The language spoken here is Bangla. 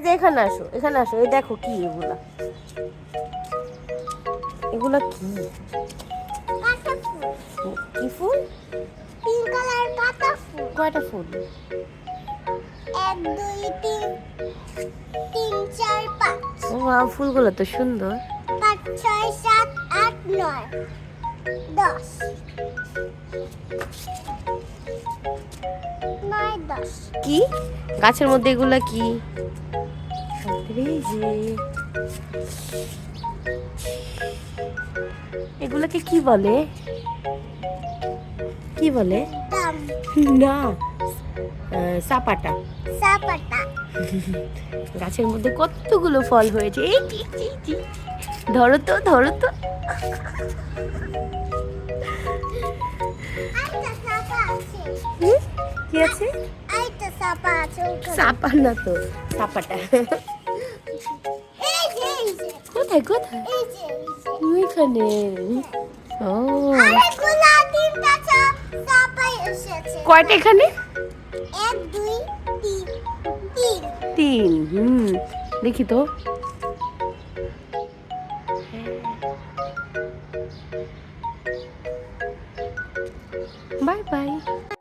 যে এখানে আসো, এখানে আসো। এই দেখো কি এগুলা, এগুলা কি? কাটা ফুল। কি ফুল? পিঙ্ক কালার কাটা ফুল। কয়টা ফুল? 1 2 3 3 4 5। ও বাহ, ফুলগুলো তো সুন্দর। 5 6 7 8 9 10 9 10। কি গাছের মধ্যে এগুলা কি? এই যে এগুলাকে কি বলে? কি বলে? দাম না, সাপাটা। সাপাটা। গাছের মধ্যে কতগুলো ফল হয়েছে। এই ধরো তো, ধরো তো। আইটা সাপা আছে। হুম, কি আছে? আইটা সাপা আছে ওখানে। সাপা না তো, সাপাটা। এই যে কোথায় কোথায়? এই যে ওইখানে। ও, আরে গুলা তিনটা সাপাই এসেছে। কয়টা এখানে? 1 2 3 3। 3। দেখি তো। Bye bye.